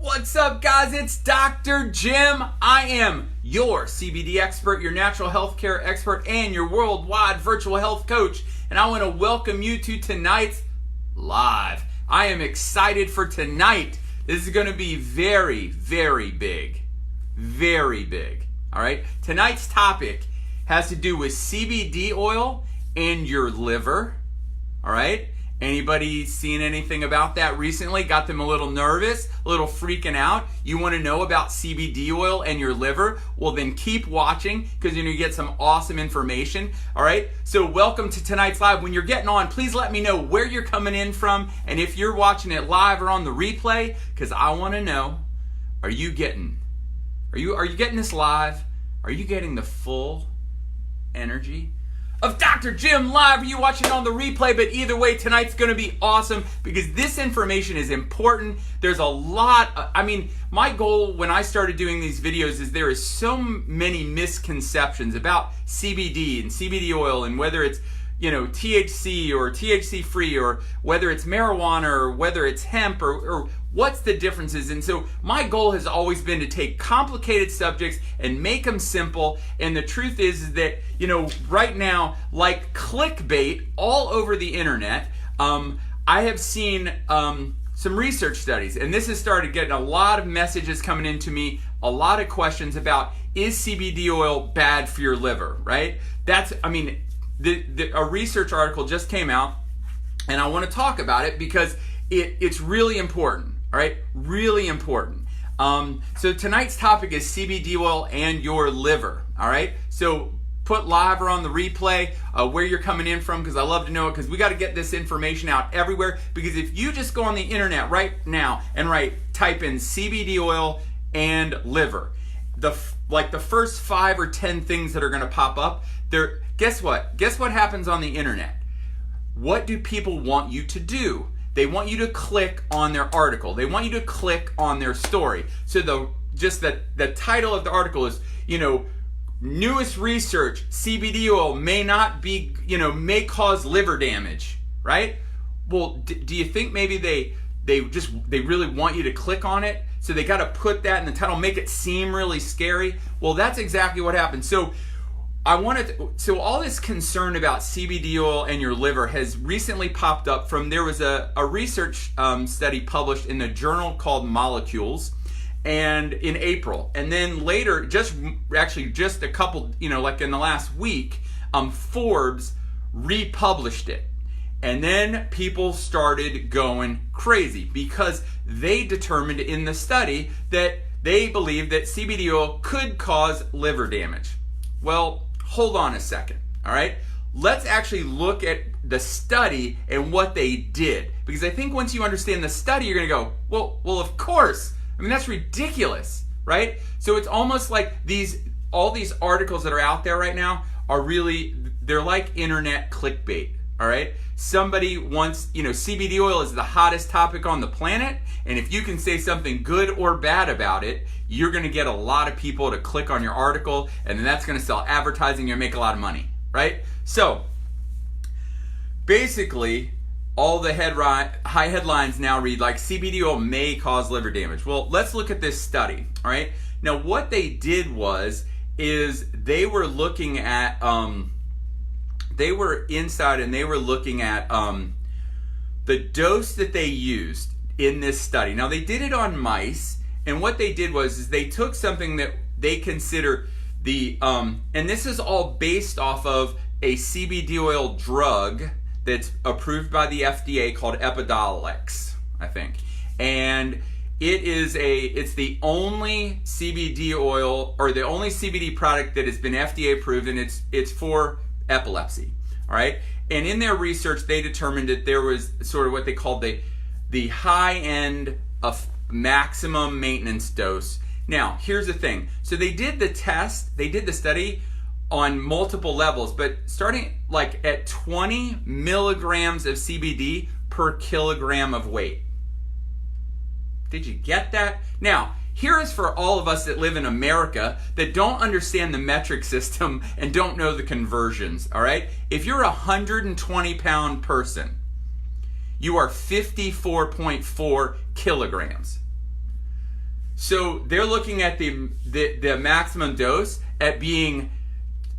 What's up, guys? It's Dr. Jim. I am your CBD expert, your natural health care expert, and your worldwide virtual health coach. And I want to welcome you to tonight's live. I am excited for tonight. This is going to be very, very big. Very big. All right? Tonight's topic has to do with CBD oil and your liver. All right? Anybody seen anything about that recently? Got them a little nervous, a little freaking out? You want to know about CBD oil and your liver? Well, then keep watching because you're going to get some awesome information. All right? So welcome to tonight's live. When you're getting on, please let me know where you're coming in from and if you're watching it live or on the replay, because I want to know, are you getting this live? Are you getting the full energy of Dr. Jim live? Are you watching on the replay? But either way, tonight's going to be awesome because this information is important. There's a lot. My goal when I started doing these videos is there is so many misconceptions about CBD and CBD oil and whether it's THC or THC free or whether it's marijuana or whether it's hemp or what's the differences. And so my goal has always been to take complicated subjects and make them simple. And the truth is that, right now, like clickbait all over the internet, I have seen some research studies, and this has started getting a lot of messages coming into me, a lot of questions about, is CBD oil bad for your liver, right? A research article just came out, and I want to talk about it because it's really important. All right, really important. So tonight's topic is CBD oil and your liver. All right, so put live or on the replay where you're coming in from because I love to know it because we got to get this information out everywhere. Because if you just go on the internet right now and type in CBD oil and liver, the first 5 or 10 things that are going to pop up there. Guess what? Guess what happens on the internet? What do people want you to do? They want you to click on their article. They want you to click on their story. So the title of the article is, newest research, CBD oil may cause liver damage, right? Well, do you think maybe they really want you to click on it? So they got to put that in the title, make it seem really scary. Well, that's exactly what happened. So all this concern about CBD oil and your liver has recently popped up there was a research study published in a journal called Molecules and in April. And then later, just a couple, like in the last week, Forbes republished it. And then people started going crazy because they determined in the study that they believed that CBD oil could cause liver damage. Well, hold on a second, all right? Let's actually look at the study and what they did. Because I think once you understand the study, you're gonna go, well, of course. That's ridiculous, right? So it's almost like all these articles that are out there right now they're like internet clickbait, all right? Somebody wants, CBD oil is the hottest topic on the planet, and if you can say something good or bad about it, you're going to get a lot of people to click on your article, and then that's going to sell advertising. You're going to make a lot of money, right? So basically, all the high headlines now read like CBD oil may cause liver damage. Well, let's look at this study, all right? Now, what they did is they were looking at they were looking at the dose that they used in this study. Now, they did it on mice, and what they did is they took something that they consider and this is all based off of a CBD oil drug that's approved by the FDA called Epidiolex, I think. And it's the only CBD oil or the only CBD product that has been FDA approved, and it's for epilepsy, all right? And in their research, they determined that there was sort of what they called the high end of maximum maintenance dose. Now, here's the thing. So they did the study on multiple levels, but starting like at 20 milligrams of CBD per kilogram of weight. Did you get that? Now, here is for all of us that live in America that don't understand the metric system and don't know the conversions, all right? If you're a 120-pound person, you are 54.4 kilograms. So they're looking at the maximum dose at being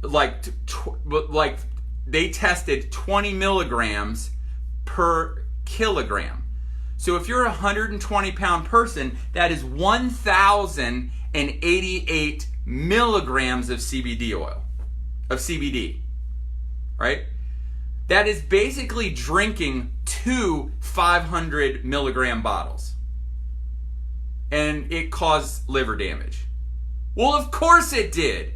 like they tested 20 milligrams per kilogram. So if you're a 120 pound person, that is 1,088 milligrams of CBD oil, of CBD, right? That is basically drinking 2 500 milligram bottles. And it caused liver damage. Well, of course it did.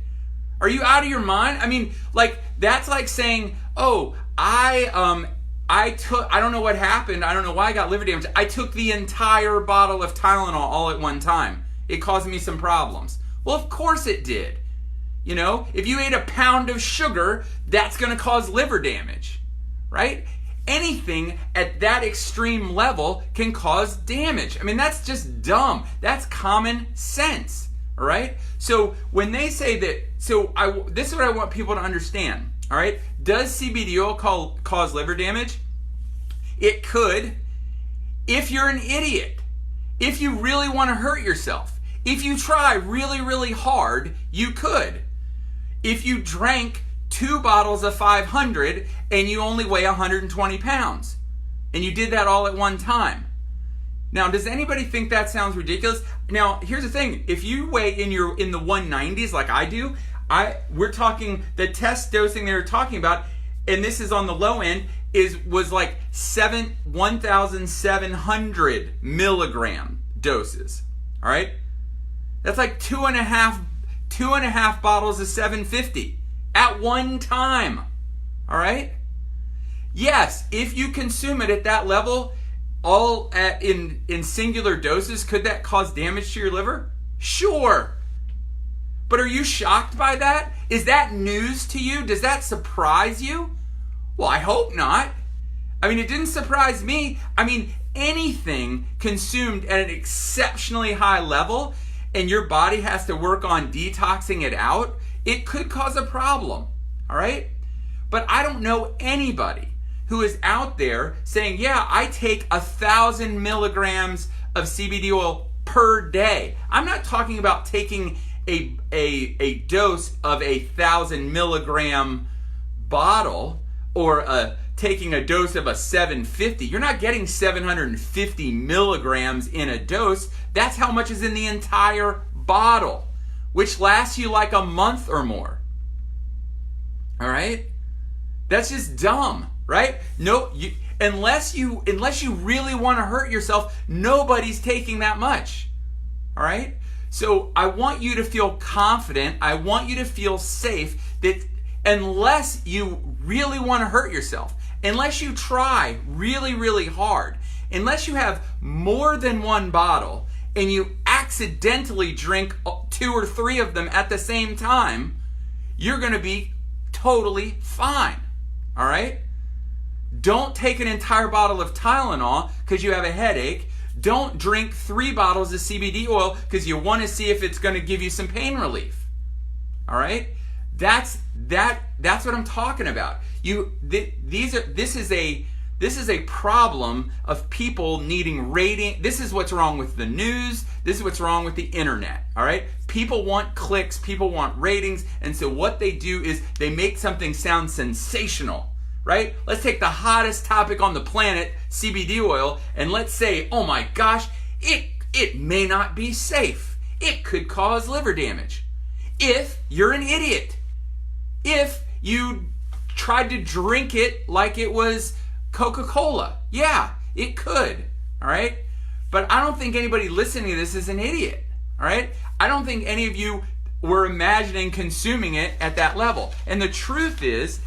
Are you out of your mind? I mean, like, that's like saying, oh, I don't know what happened. I don't know why I got liver damage. I took the entire bottle of Tylenol all at one time. It caused me some problems. Well, of course it did. You know, if you ate a pound of sugar, that's going to cause liver damage, right? Anything at that extreme level can cause damage. I mean, that's just dumb. That's common sense, all right? So when they say that, this is what I want people to understand, all right? Does CBD oil cause liver damage? It could, if you're an idiot. If you really want to hurt yourself. If you try really, really hard, you could. If you drank 2 bottles of 500 and you only weigh 120 pounds and you did that all at one time. Now, does anybody think that sounds ridiculous? Now, here's the thing. If you weigh in the 190s like I do, we're talking the test dosing they were talking about, and this is on the low end, was like 1,700 milligram doses. All right? That's like two and a half bottles of 750 at one time. All right? Yes, if you consume it at that level, in singular doses, could that cause damage to your liver? Sure. But are you shocked by that? Is that news to you? Does that surprise you? Well, I hope not. I mean, it didn't surprise me. I mean, anything consumed at an exceptionally high level and your body has to work on detoxing it out, it could cause a problem, all right? But I don't know anybody who is out there saying, yeah, I take 1,000 milligrams of CBD oil per day. I'm not talking about taking a dose of 1,000 milligram bottle or taking a dose of a 750. You're not getting 750 milligrams in a dose. That's how much is in the entire bottle, which lasts you like a month or more. All right? That's just dumb, right? No, unless you really want to hurt yourself, nobody's taking that much. All right? So I want you to feel confident. I want you to feel safe that unless you really want to hurt yourself, unless you try really, really hard, unless you have more than one bottle and you accidentally drink 2 or 3 of them at the same time, you're going to be totally fine. All right? Don't take an entire bottle of Tylenol because you have a headache. Don't drink 3 bottles of CBD oil because you want to see if it's going to give you some pain relief. All right? That's what I'm talking about. This is a problem of people needing rating. This is what's wrong with the news. This is what's wrong with the internet. All right? People want clicks, people want ratings, and so what they do is they make something sound sensational. Right? Let's take the hottest topic on the planet, CBD oil, and let's say, oh my gosh, it may not be safe. It could cause liver damage. If you're an idiot. If you tried to drink it like it was Coca-Cola. Yeah, it could. All right? But I don't think anybody listening to this is an idiot. All right? I don't think any of you were imagining consuming it at that level. And the truth is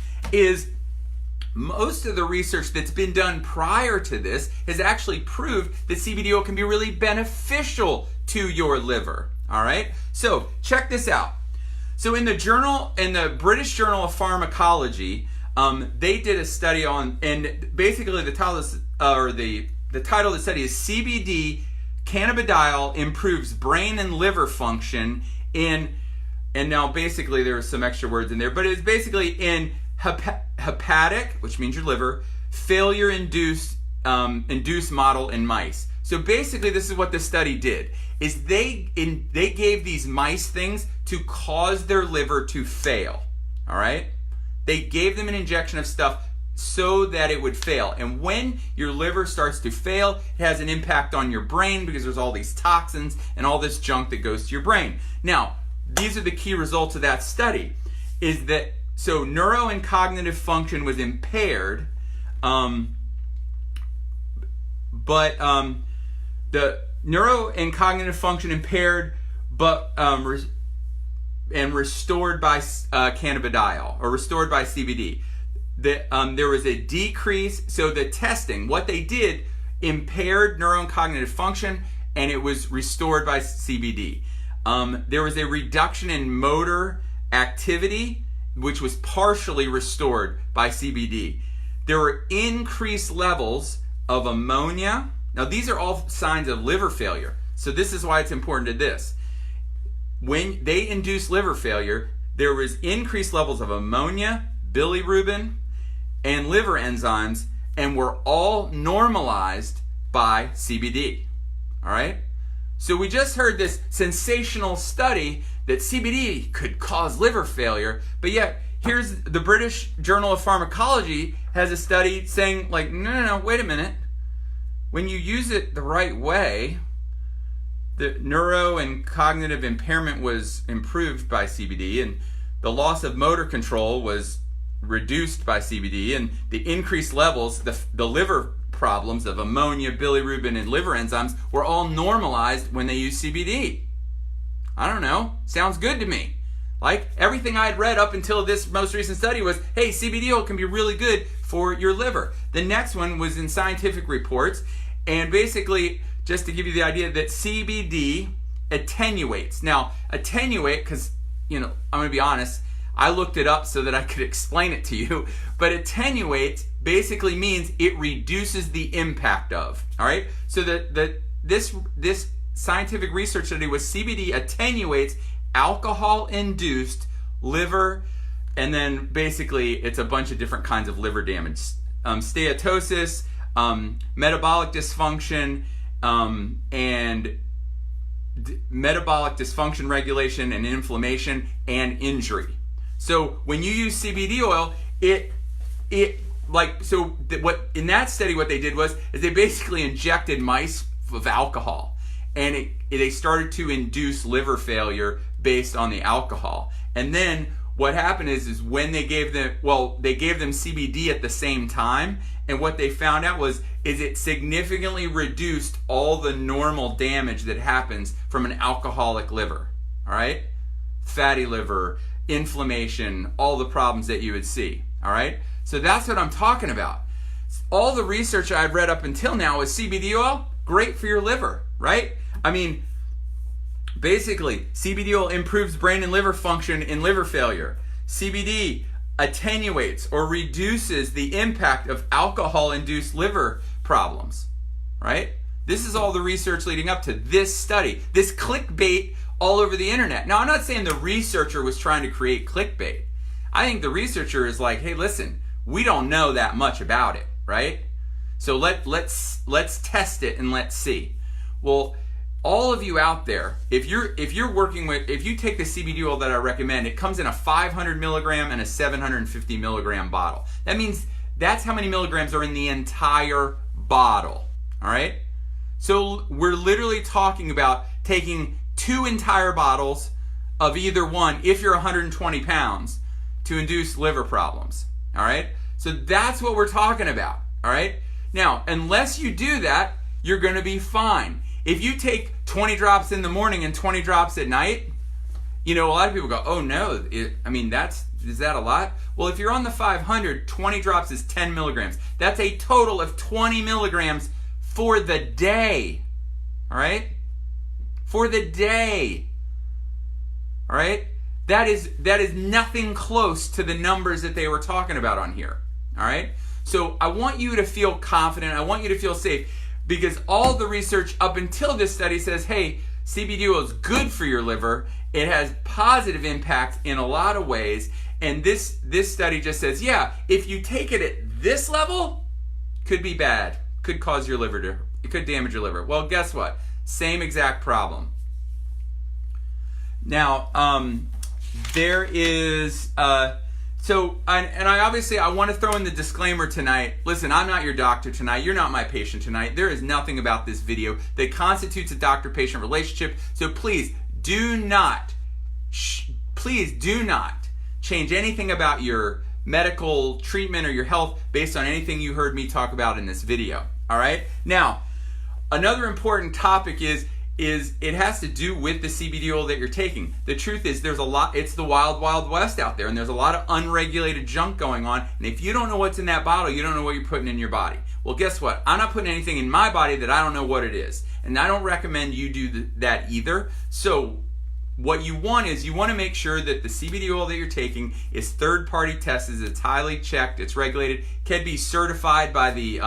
most of the research that's been done prior to this has actually proved that CBD oil can be really beneficial to your liver. All right? So check this out. So in the British Journal of Pharmacology, they did a study on, and basically the title of the study is CBD cannabidiol improves brain and liver function and now basically there were some extra words in there, but it's basically in hepatic, which means your liver, failure induced model in mice. So basically, this is what the study did: is they gave these mice things to cause their liver to fail. All right, they gave them an injection of stuff so that it would fail. And when your liver starts to fail, it has an impact on your brain because there's all these toxins and all this junk that goes to your brain. Now, these are the key results of that study. Is that so? Neuro and cognitive function was impaired, but the neuro and cognitive function impaired, but restored by cannabidiol, or restored by CBD. There was a decrease. So the testing, what they did, impaired neuro and cognitive function, and it was restored by CBD. There was a reduction in motor activity, which was partially restored by CBD. There were increased levels of ammonia. Now, these are all signs of liver failure. So this is why it's important to this. When they induced liver failure, there was increased levels of ammonia, bilirubin, and liver enzymes, and were all normalized by CBD. All right? So we just heard this sensational study that CBD could cause liver failure, but yet here's the British Journal of Pharmacology has a study saying, like, no, wait a minute. When you use it the right way, the neuro and cognitive impairment was improved by CBD, and the loss of motor control was reduced by CBD, and the increased levels, the liver problems of ammonia, bilirubin, and liver enzymes were all normalized when they used CBD. I don't know. Sounds good to me. Like, everything I had read up until this most recent study was, hey, CBD oil can be really good for your liver. The next one was in Scientific Reports, and basically, just to give you the idea that CBD attenuates. Now, attenuate, because, I'm going to be honest, I looked it up so that I could explain it to you, but attenuate basically means it reduces the impact of, all right? So this scientific research study was CBD attenuates alcohol-induced liver, and then basically it's a bunch of different kinds of liver damage. Steatosis, metabolic dysfunction, and metabolic dysfunction regulation and inflammation and injury. So when you use CBD oil, what in that study what they did is they basically injected mice with alcohol, and they started to induce liver failure based on the alcohol. And then what happened is when they gave them CBD at the same time, and what they found out is it significantly reduced all the normal damage that happens from an alcoholic liver. All right, fatty liver, inflammation, all the problems that you would see. All right, so that's what I'm talking about. All the research I've read up until now is CBD oil, great for your liver, right? I mean, basically, CBD oil improves brain and liver function in liver failure. CBD attenuates or reduces the impact of alcohol-induced liver problems, right? This is all the research leading up to this study, this clickbait all over the internet. Now, I'm not saying the researcher was trying to create clickbait. I think the researcher is like, hey, listen, we don't know that much about it, right? So let's test it and let's see. Well, all of you out there, if you take the CBD oil that I recommend, it comes in a 500 milligram and a 750 milligram bottle. That means that's how many milligrams are in the entire bottle, all right? So we're literally talking about taking 2 entire bottles of either one, if you're 120 pounds, to induce liver problems, all right? So that's what we're talking about, all right? Now, unless you do that, you're going to be fine. If you take 20 drops in the morning and 20 drops at night, a lot of people go, oh no, is that a lot? Well, if you're on the 500, 20 drops is 10 milligrams. That's a total of 20 milligrams for the day, all right? For the day, all right? That is nothing close to the numbers that they were talking about on here, all right? So I want you to feel confident. I want you to feel safe, because all the research up until this study says, hey, CBD oil is good for your liver. It has positive impact in a lot of ways. And this study just says, yeah, if you take it at this level, could be bad. Could cause your liver to could damage your liver. Well, guess what? Same exact problem. Now, there is, I want to throw in the disclaimer tonight. Listen, I'm not your doctor tonight. You're not my patient tonight. There is nothing about this video that constitutes a doctor-patient relationship. So please do not change anything about your medical treatment or your health based on anything you heard me talk about in this video. All right? Now, another important topic is it has to do with the CBD oil that you're taking. The truth is there's a lot, it's the wild, wild west out there, and there's a lot of unregulated junk going on, and if you don't know what's in that bottle, you don't know what you're putting in your body. Well, guess what? I'm not putting anything in my body that I don't know what it is, and I don't recommend you do that either. So what you want is you want to make sure that the CBD oil that you're taking is third-party tested, it's highly checked, it's regulated, can be certified by the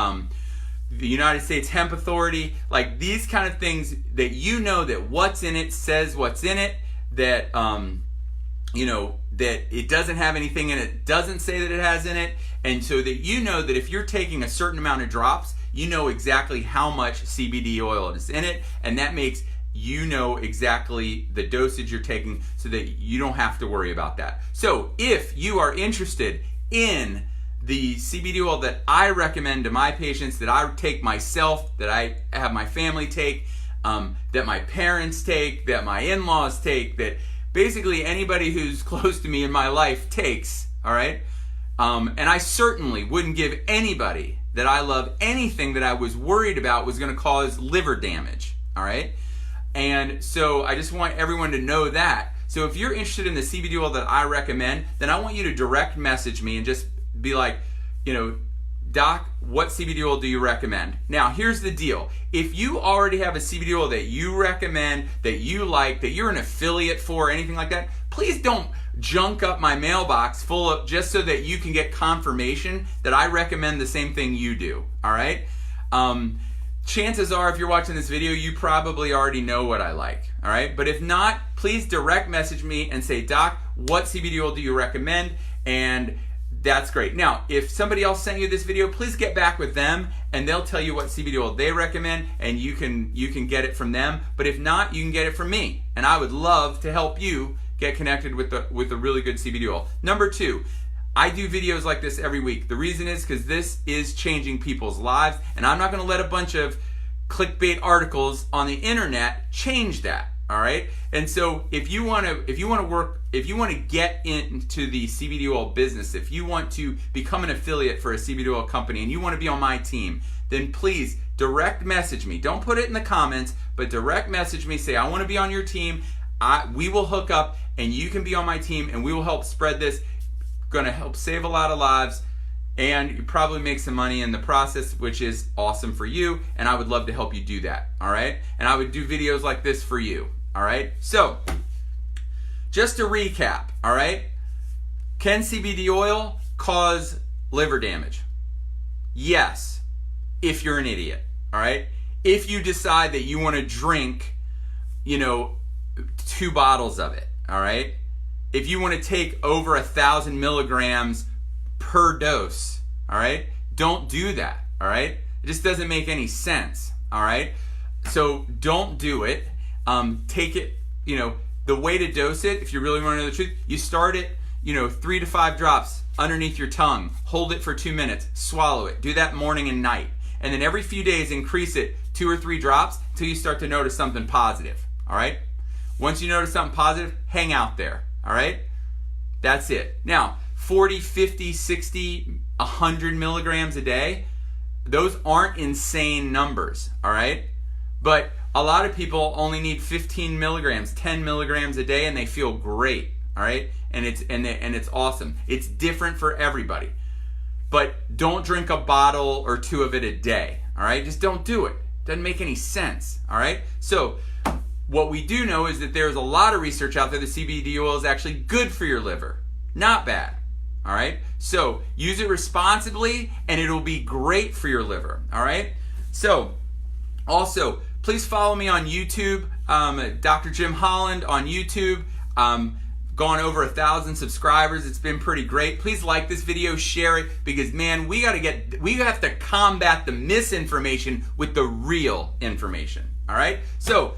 United States Hemp Authority, like these kind of things that you know that what's in it says what's in it, that that it doesn't have anything in it, doesn't say that it has in it, and so that you know that if you're taking a certain amount of drops, you know exactly how much CBD oil is in it, and that makes you know exactly the dosage you're taking so that you don't have to worry about that. So if you are interested in the CBD oil that I recommend to my patients, that I take myself, that I have my family take, that my parents take, that my in-laws take, that basically anybody who's close to me in my life takes, all right? And I certainly wouldn't give anybody that I love anything that I was worried about was gonna cause liver damage, all right? And so I just want everyone to know that. So if you're interested in the CBD oil that I recommend, then I want you to direct message me and just be like, Doc, what CBD oil do you recommend? Now, here's the deal. If you already have a CBD oil that you recommend, that you like, that you're an affiliate for, anything like that, please don't junk up my mailbox full of just so that you can get confirmation that I recommend the same thing you do, all right? Chances are, if you're watching this video, you probably already know what I like, all right? But if not, please direct message me and say, Doc, what CBD oil do you recommend? And that's great. Now, if somebody else sent you this video, please get back with them and they'll tell you what CBD oil they recommend, and you can get it from them. But if not, you can get it from me. And I would love to help you get connected with a really good CBD oil. Number 2, I do videos like this every week. The reason is because this is changing people's lives, and I'm not going to let a bunch of clickbait articles on the internet change that. All right, and so if you want to get into the CBD oil business, if you want to become an affiliate for a CBD oil company, and you want to be on my team, then please direct message me. Don't put it in the comments, but direct message me. Say, I want to be on your team. We will hook up, and you can be on my team, and we will help spread this. Going to help save a lot of lives, and you probably make some money in the process, which is awesome for you, and I would love to help you do that, all right? And I would do videos like this for you, all right? So, just to recap, all right? Can CBD oil cause liver damage? Yes, if you're an idiot, all right? If you decide that you want to drink, 2 bottles of it, all right? If you want to take over 1,000 milligrams per dose, all right? Don't do that, all right? It just doesn't make any sense, all right? So don't do it. Take it, the way to dose it, if you really want to know the truth, you start it, 3 to 5 drops underneath your tongue. Hold it for 2 minutes. Swallow it. Do that morning and night. And then every few days, increase it 2 or 3 drops until you start to notice something positive, all right? Once you notice something positive, hang out there, all right? That's it. Now, 40, 50, 60, 100 milligrams a day, those aren't insane numbers, all right? But a lot of people only need 15 milligrams, 10 milligrams a day, and they feel great, all right? And it's awesome. It's different for everybody. But don't drink a bottle or 2 of it a day, all right? Just don't do it. Doesn't make any sense, all right? So what we do know is that there's a lot of research out there that CBD oil is actually good for your liver, not bad, all right? So use it responsibly, and it'll be great for your liver, all right? So also, please follow me on YouTube, Dr. Jim Holland on YouTube. gone over 1,000 subscribers. It's been pretty great. Please like this video, share it, because man, we have to combat the misinformation with the real information. All right? So,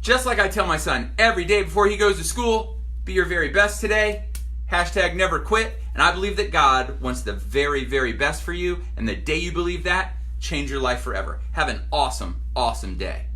just like I tell my son every day before he goes to school, be your very best today. Hashtag never quit. And I believe that God wants the very, very best for you. And the day you believe that, change your life forever. Have an awesome, awesome day.